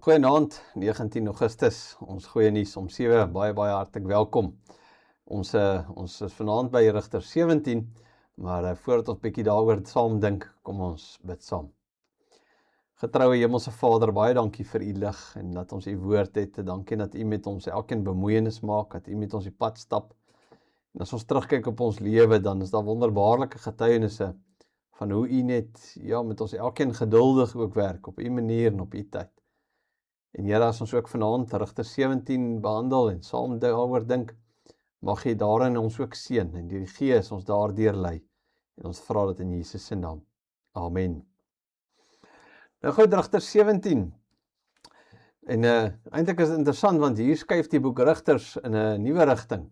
Goeienaand, 19 Augustus, ons goeie nuus om 7, baie hartlik welkom. Ons is vanaand by Rigter 17, maar voordat ons bietjie daaroor saam dink, kom ons bid saam. Getroue Hemelse Vader, baie dankie vir u lig en dat ons u woord het. Dankie dat u met ons elkeen bemoeienis maak, dat u met ons die pad stap. En as ons terugkyk op ons lewe, dan is daar wonderbaarlike getuienisse van hoe u net met ons elkeen geduldig ook werk op u manier en op u tyd. En Here, as ons ook vanaand Rigter 17 behandel en saam daaroor dink, mag jy daarin ons ook seën en deur die Gees ons daardeur lei. En ons vra dit in Jesus se naam. Amen. Nou goed, Rigter 17. En eintlik is dit interessant, want hier skuif die boek Rigters in 'n nuwe rigting.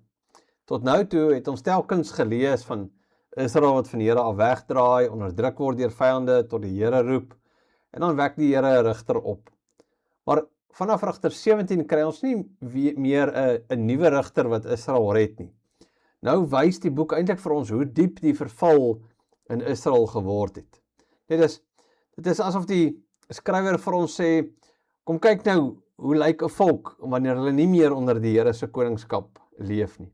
Tot nou toe het ons telkens gelees van Israel wat van die Here af wegdraai, onderdruk word deur vyande, tot die Here roep, en dan wek die Here 'n rigter op. Maar vanaf Rigter 17 kry ons nie meer 'n nuwe rigter wat Israel red nie. Nou wys die boek eintlik vir ons hoe diep die verval in Israel geword het. Dit is asof die skrywer vir ons sê, kom kyk nou, hoe lyk 'n volk wanneer hulle nie meer onder die Here se koningskap leef nie.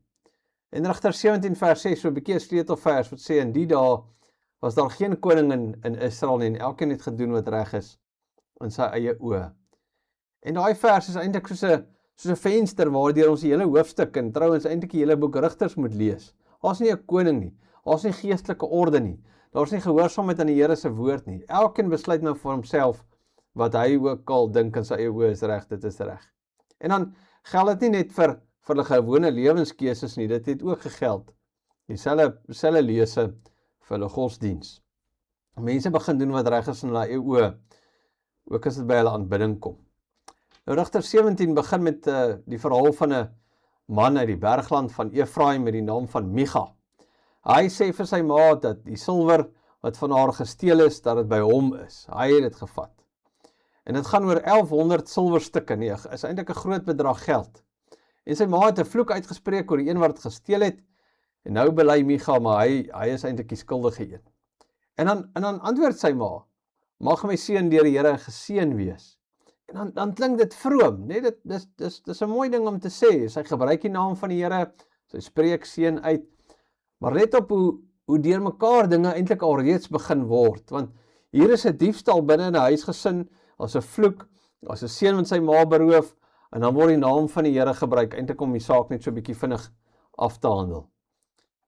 En Rigter 17 vers 6, so 'n bietjie 'n sleutelvers wat sê, in die dae was daar geen koning in Israel nie, en elkeen het gedoen wat reg is in sy eie oë. En daai vers is eintlik soos 'n venster waardeur ons die hele hoofstuk en trouens eintlik die hele boek Rigters moet lees. Daar's nie 'n koning nie, daar's nie geestelike orde nie, daar's nie gehoorsaamheid aan die Here se woord nie. Elkeen besluit nou vir homself wat hy ook al dink in sy eie oë is reg, dit is reg. En dan geld dit nie net vir hulle gewone lewenskeuses nie, dit het ook gegeld. Dieselfde lese vir hulle godsdiens. Mense begin doen wat reg is in hulle eie oë, ook as dit by hulle aanbidding kom. Nou Rigter 17 begin met die verhaal van 'n man uit die bergland van Efraim met die naam van Micha. Hy sê vir sy ma dat die silwer wat van haar gesteel is, dat dit by hom is. Hy het dit gevat. En dit gaan oor 1100 silwerstukke, nee, is eintlik 'n groot bedrag geld. En sy ma het 'n vloek uitgespreek oor die een wat dit gesteel het, en nou bely Micha, maar hy is eintlik die skuldige een. En dan antwoord sy ma, mag my seun deur die Here geseën wees. En dan klink dit vroom, nee, dis 'n mooi ding om te sê. Sy gebruik die naam van die Here, sy spreek seën uit, maar let op hoe deurmekaar dinge eintlik al reeds begin word, want hier is 'n diefstal binne in 'n huisgesin, as 'n vloek, as 'n seun wat sy ma beroof, en dan word die naam van die Here gebruik, eintlik om die saak net so 'n bietjie vinnig af te handel.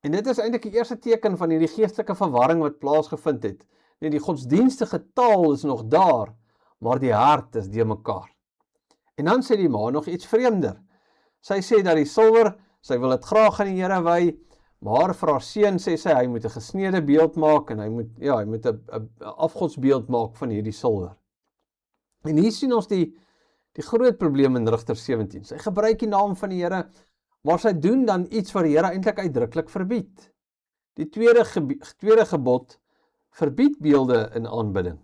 En dit is eintlik die eerste teken van hierdie geestelike verwarring wat plaasgevind het. Nee, die godsdienstige taal is nog daar, maar die hart is deurmekaar. En dan sê die ma nog iets vreemder. Sy sê dat die silwer, sy wil dit graag aan die Here wy, maar vir haar seun sê sy, hy moet 'n gesneede beeld maak, en hy moet 'n afgodsbeeld maak van hierdie silwer. En hier sien ons die groot probleem in Rigter 17. Sy gebruik die naam van die Here, maar sy doen dan iets wat die Here eintlik uitdruklik verbied. Die tweede gebod verbied beelde in aanbidding.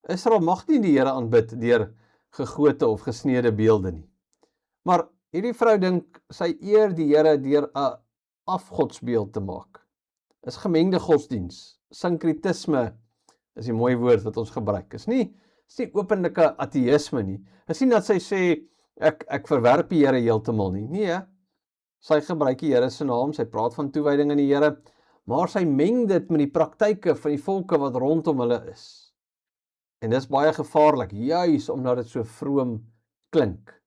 Israel mag nie die Here aanbid deur gegote of gesneede beelde nie. Maar hierdie vrou dink sy eer die Here deur 'n afgodsbeeld te maak. Is gemengde godsdiens. Sinkretisme is die mooi woord wat ons gebruik. Is nie openlike ateïsme nie. Is nie dat sy sê ek verwerp die Here heeltemal nie. Nee, sy gebruik die Here se naam, sy praat van toewyding aan die Here, maar sy meng dit met die praktyke van die volke wat rondom hulle is. En dis baie gevaarlik, juis omdat dit so vroom klink.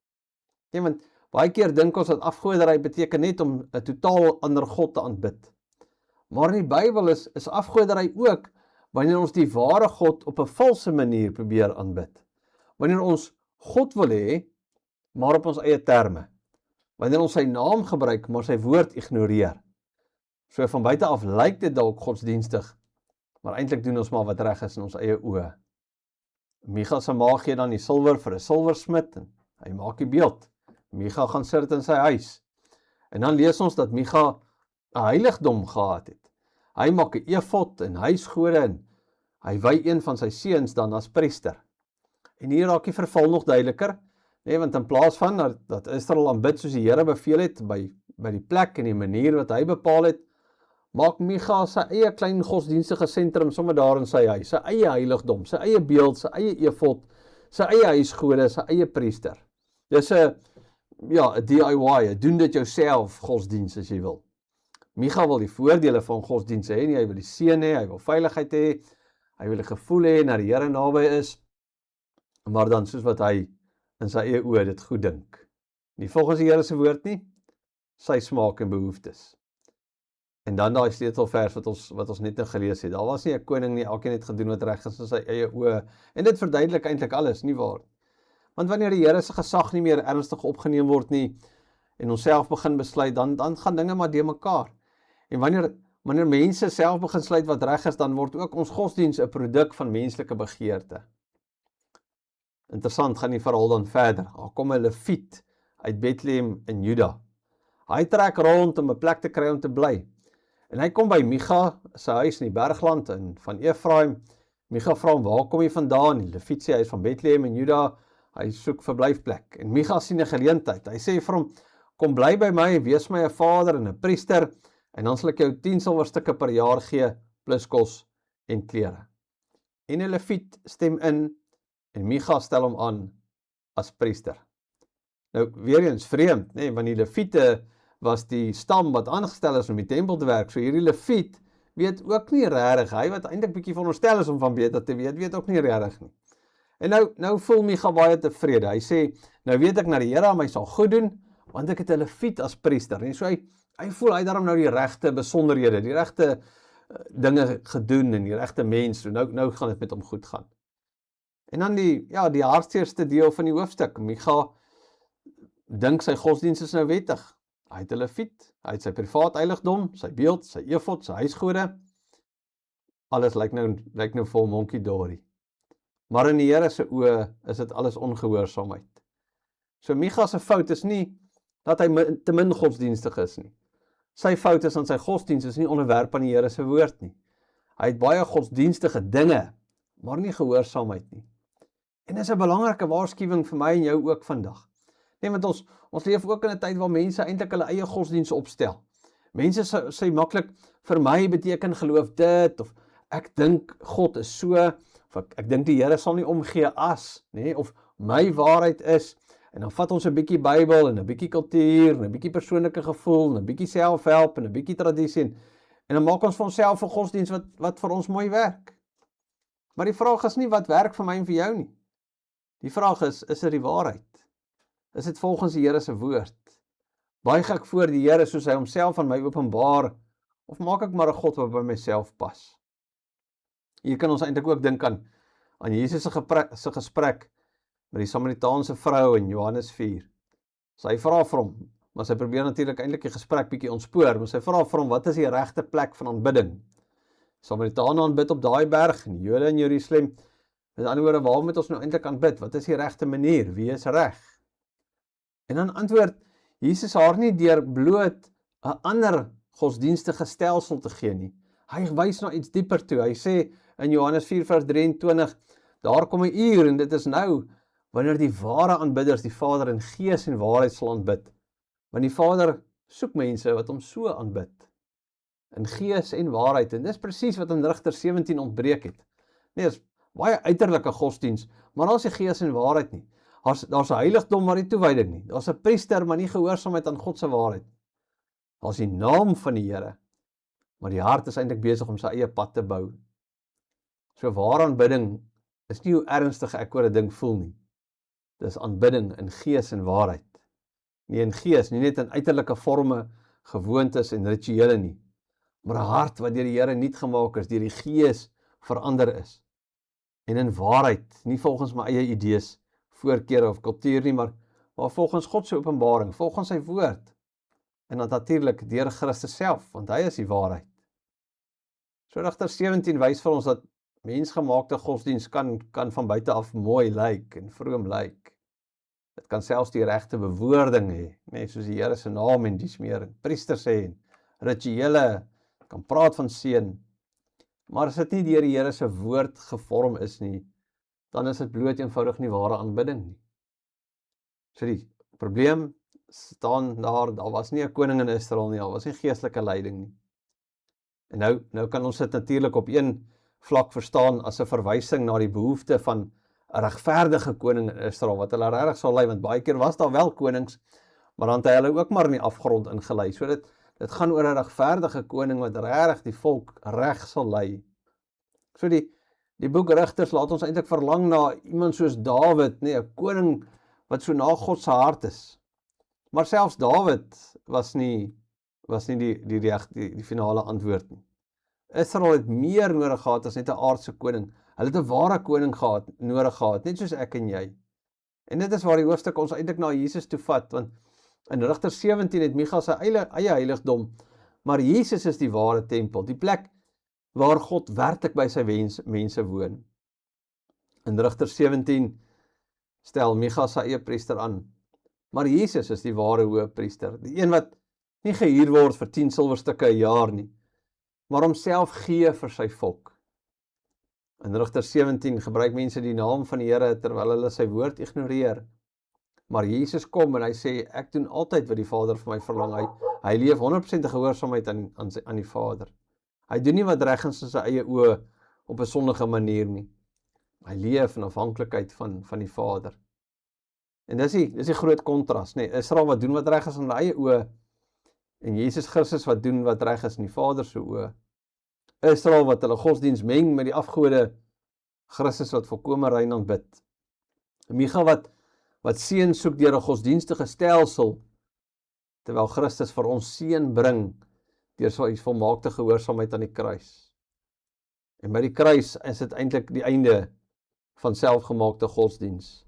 Nee, want baie keer dink ons dat afgoderry beteken net om 'n totaal ander God te aanbid. Maar in die Bybel is afgoderry ook wanneer ons die ware God op 'n valse manier probeer aanbid. Wanneer ons God wil hê, maar op ons eie terme. Wanneer ons sy naam gebruik, maar sy woord ignoreer. So van buite af lyk dit dalk godsdienstig, maar eintlik doen ons maar wat reg is in ons eie oë. Micha se ma gee dan die silwer vir 'n silwersmid, en hy maak die beeld. Micha gaan sit in sy huis. En dan lees ons dat Micha 'n heiligdom gehad het. Hy maak 'n efod en huisgode, en hy wy een van sy seuns dan as priester. En hier raak die verval nog duideliker, nee, want in plaas van dat Israel aanbid soos die Here beveel het, by die plek en die manier wat hy bepaal het, maak Micha sy eie klein godsdienstige sentrum sommer daar in sy huis, sy eie heiligdom, sy eie beeld, sy eie efod, sy eie huisgode, sy eie priester. Dis 'n DIY, doen dit jouself godsdiens as jy wil. Micha wil die voordele van godsdiens hê nie, hy wil die seën hê, hy wil veiligheid hê, hy wil 'n gevoel hê dat die Here naby is, maar dan soos wat hy in sy eie oë dit goed dink. Nie volgens die Here se woord nie, sy smaak en behoeftes. En dan daai sleutelvers wat ons net nou gelees het. Daar was nie 'n koning nie, elkeen het gedoen wat reg is in sy eie oë. En dit verduidelik eintlik alles, nie waar? Want wanneer die Here se gesag nie meer ernstig opgeneem word nie en onsself begin besluit, dan gaan dinge maar de mekaar. En wanneer mense self begin sluit wat reg is, dan word ook ons godsdiens 'n produk van menslike begeerte. Interessant, gaan die verhaal dan verder. Daar kom 'n Lewiet uit Bethlehem in Juda. Hy trek rond om 'n plek te kry om te bly. En hy kom by Micha, sy huis in die bergland van Efraim. Micha vra hom, waar kom jy vandaan? Die Lewiet sê hy is van Bethlehem in Juda. Hy soek verblyfplek. En Micha sien 'n geleentheid. Hy sê vir hom, kom bly by my, wees my 'n vader en 'n priester, en dan sal ek jou 10 silwerstukke per jaar gee, plus kos en klere. En 'n Lewiet stem in, en Micha stel hom aan as priester. Nou, weer eens vreemd, nee, want die Lewiete was die stam wat aangestel is om die tempel te werk, so hierdie Lewiet weet ook nie regtig, hy wat eintlik bietjie veronderstel is om van beter te weet ook nie regtig nie. En nou voel Micha baie tevrede, hy sê, nou weet ek na die Here aan my sal goed doen, want ek het 'n Lewiet as priester, en so hy voel hy daarom nou die regte besonderhede, die regte dinge gedoen, en die regte mens, so nou gaan dit met hom goed gaan. En dan die hartseerste deel van die hoofstuk, Micha dink sy godsdiens is nou wettig. Hy het 'n Lewiet, hy het sy privaat heiligdom, sy beeld, sy efod, sy huisgode. Alles lyk nou vol monkie-dorie. Maar in die Here se oë is dit alles ongehoorsaamheid. So Micha se fout is nie dat hy te min godsdienstig is nie. Sy fout is aan sy godsdiens is nie onderwerp aan die Here se woord nie. Hy het baie godsdienstige dinge, maar nie gehoorsaamheid nie. En dis 'n belangrike waarskuwing vir my en jou ook vandag. Nee, want ons leef ook in 'n tyd waar mense eintlik hulle eie godsdiens opstel. Mense sê maklik, vir my beteken geloof dit, of ek dink God is so, of ek dink die Here sal nie omgee as, nee, of my waarheid is, en dan vat ons 'n bietjie Bybel, en 'n bietjie kultuur, en 'n bietjie persoonlike gevoel, en 'n bietjie selfhelp, en 'n bietjie tradisie, en dan maak ons vir onsself 'n godsdiens wat vir ons mooi werk. Maar die vraag is nie wat werk vir my en vir jou nie. Die vraag is dit die waarheid? Is dit volgens die Here se woord? Buig ek voor die Here soos hy homself aan my openbaar, of maak ek maar 'n God wat by myself pas? Hier kan ons eintlik ook dink aan Jesus se gesprek met die Samaritaanse vrou in Johannes 4. Sy vra vir hom, maar sy probeer natuurlik eintlik die gesprek bietjie ontspoor, maar sy vra vir hom, wat is die regte plek van aanbidding? Samaritane aanbid op daai berg, en die Jode in Jerusalem. Met ander woorde, waar moet ons nou eintlik aanbid? Wat is die regte manier? Wie is reg? En dan antwoord Jesus haar nie deur bloot 'n ander godsdienstige stelsel te gee nie. Hy wys na iets dieper toe. Hy sê in Johannes 4:23, daar kom 'n uur, en dit is nou, wanneer die ware aanbidders die Vader in gees en waarheid sal aanbid. Want die Vader soek mense wat hom so aanbid, in gees en waarheid. En dis presies wat in Rigters 17 ontbreek het. Nee, dis baie uiterlike godsdiens, maar daar's nie gees en waarheid nie. Daar's 'n heiligdom, maar nie toewyding nie. Daar's 'n priester, maar nie gehoorsaamheid aan God se waarheid. Daar's die naam van die Here, maar die hart is eintlik besig om sy eie pad te bou. So ware aanbidding is nie hoe ernstig ek oor 'n ding voel nie. Dis aanbidding in gees en waarheid. Nie in gees, nie net in uiterlike forme, gewoontes en rituele nie, maar 'n hart wat deur die Here nuut gemaak is, deur die Gees verander is. En in waarheid, nie volgens my eie idees, voorkeure of kultuur nie, maar volgens God se openbaring, volgens sy woord. En dan natuurlik deur Christus self, want hy is die waarheid. So Rigters 17 wys vir ons dat mensgemaakte godsdiens kan van buite af mooi lyk en vroom lyk. Dit kan selfs die regte bewoording hê, nee, soos die Here se naam en dies meer, en priesters sê, en rituele, kan praat van seën. Maar as dit nie deur die Here se woord gevorm is nie, dan is dit bloot eenvoudig nie ware aanbidding nie. So die probleem staan daar was nie 'n koning in Israel nie, daar was nie geestelike leiding nie. En nou kan ons dit natuurlik op een vlak verstaan as 'n verwysing na die behoefte van 'n regverdige koning in Israel, wat hulle regtig sal lei, want baie keer was daar wel konings, maar dan het hulle ook maar in die afgrond ingelei. So dit gaan oor 'n regverdige koning wat regtig die volk reg sal lei. So die boek Rigters laat ons eintlik verlang na iemand soos Dawid, 'n koning wat so na God se hart is. Maar selfs Dawid was nie die finale antwoord nie. Israel het meer nodig gehad as net 'n aardse koning. Hulle het 'n ware koning nodig gehad, net soos ek en jy. En dit is waar die hoofstuk ons eintlik na Jesus toe vat, want in Rigters 17 het Micha sy eie heiligdom, maar Jesus is die ware tempel, die plek waar God werklik by sy mense woon. In Rigters 17 stel Micha sy eie priester aan, maar Jesus is die ware hoëpriester, die een wat nie gehuur word vir 10 silwerstukke 'n jaar nie, maar homself gee vir sy volk. In Rigters 17 gebruik mense die naam van die Here terwyl hulle sy woord ignoreer. Maar Jesus kom en hy sê, ek doen altyd wat die Vader vir my verlang. Hy leef 100% gehoorsaamheid aan die Vader. Hy doen nie wat reg is in sy eie oë op 'n sondige manier nie. Hy leef in afhanklikheid van die Vader. En dis die groot kontras, nee, Israel wat doen wat reg is in hulle eie oë, en Jesus Christus wat doen wat reg is in die Vader se oë. Israel wat hulle godsdiens meng met die afgode, Christus wat volkome rein aanbid. Micha wat seën soek deur 'n godsdienstige stelsel, terwyl Christus vir ons seën bring deur sy volmaakte gehoorsaamheid aan die kruis. En by die kruis is dit eintlik die einde van selfgemaakte godsdiens.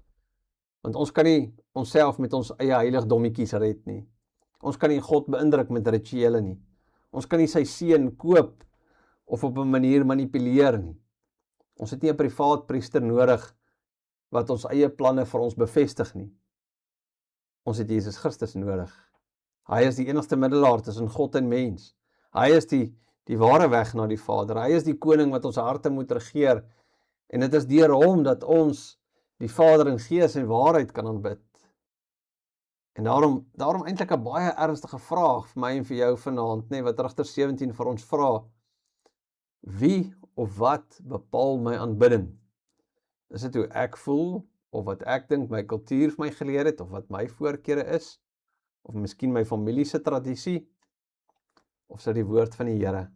Want ons kan nie onsself met ons eie heiligdommetjies red nie. Ons kan nie God beïndruk met rituele nie. Ons kan nie sy seën koop of op 'n manier manipuleer nie. Ons het nie 'n privaat priester nodig wat ons eie planne vir ons bevestig nie. Ons het Jesus Christus nodig. Hy is die enigste middelaar tussen God en mens. Hy is die ware weg na die Vader. Hy is die koning wat ons harte moet regeer. En dit is deur hom dat ons die Vader in gees en waarheid kan aanbid. En daarom eintlik 'n baie ernstige vraag vir my en vir jou vanaand, wat Rigters 17 vir ons vra. Wie of wat bepaal my aanbidding? Is dit hoe ek voel, of wat ek dink my kultuur vir my geleer het, of wat my voorkeure is, of miskien my familie se tradisie, of is dit die woord van die Here?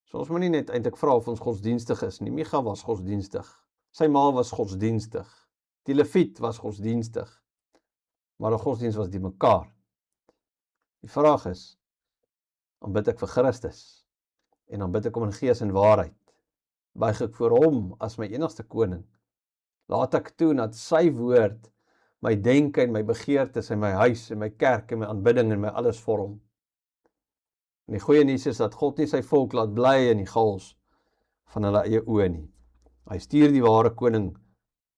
So ons moet nie net eintlik vra of ons godsdienstig is nie. Micha was godsdienstig. Sy ma was godsdienstig. Die Lewiet was godsdienstig. Maar 'n godsdiens was die mekaar. Die vraag is, aanbid ek vir Christus? En aanbid ek hom in gees en waarheid? Buig ek voor hom as my enigste koning? Laat ek toe dat sy woord my denke en my begeertes en my huis en my kerk en my aanbidding en my alles vorm? En die goeie nuus is dat God nie sy volk laat bly in die chaos van hulle eie oë nie. Hy stuur die ware koning,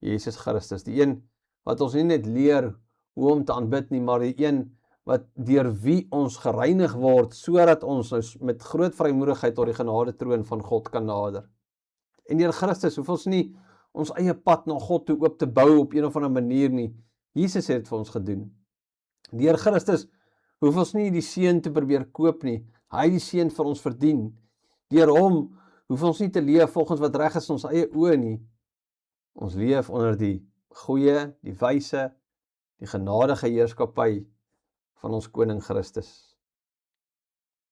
Jesus Christus, die een wat ons nie net leer hoe om te aanbid nie, maar die een wat deur wie ons gereinig word, sodat ons met groot vrymoedigheid tot die genade troon van God kan nader. En deur Christus hoef ons nie ons eie pad na God toe oop te bou op een of ander manier nie. Jesus het dit vir ons gedoen. Deur Christus hoef ons nie die seën te probeer koop nie. Hy het die seën vir ons verdien. Deur hom hoef ons nie te leef volgens wat reg is in ons eie oë nie. Ons leef onder die goeie, die wyse, die genadige heerskappy van ons koning Christus.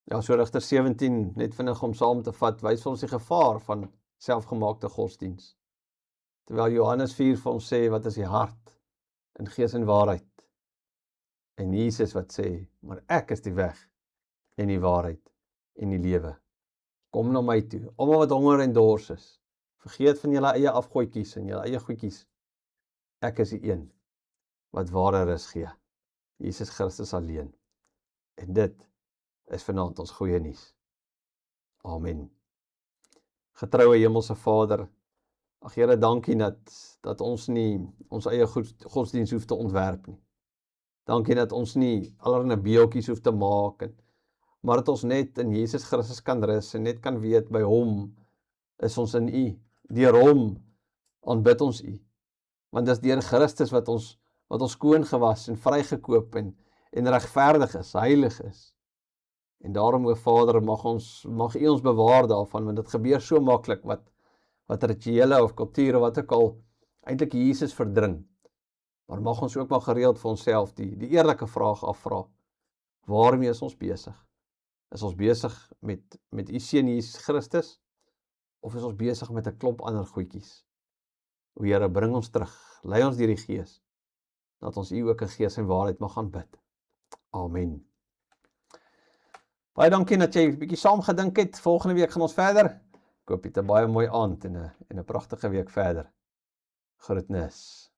Ja, so Rigters 17, net vinnig om saam te vat, wys vir ons die gevaar van selfgemaakte godsdiens. Terwyl Johannes 4 vir ons sê, wat is die hart in gees en waarheid? En Jesus wat sê, maar ek is die weg en die waarheid en die lewe. Kom na my toe, almal wat honger en dors is. Vergeet van julle eie afgoedjies en julle eie goedjies. Ek is die een wat ware rus gee. Jesus Christus alleen. En dit is vanaand ons goeie nuus. Amen. Getroue Hemelse Vader, ag Here, dankie dat ons nie ons eie godsdiens hoef te ontwerp nie. Dankie dat ons nie allerlei beeldjies hoef te maak, maar dat ons net in Jesus Christus kan rus en net kan weet by hom is ons in U. Deur hom aanbid ons U. Want dis deur Christus wat ons skoon gewas en vrygekoop en regverdig is, heilig is. En daarom, o Vader, mag U ons bewaar daarvan, want dit gebeur so maklik wat rituele of kulture wat ook al eintlik Jesus verdring. Maar mag ons ook maar gereeld vir onsself die eerlike vraag afvra. Waarmee is ons besig? Is ons besig met U seun Jesus Christus? Of is ons besig met 'n klomp ander goedjies? O Here, bring ons terug, lei ons deur die Gees, dat ons U ook in gees en waarheid mag gaan bid. Amen. Baie dankie dat jy 'n bietjie saam gedink het. Volgende week gaan ons verder. Ek hoop jy het 'n baie mooi aand en 'n pragtige week verder. Groetnis.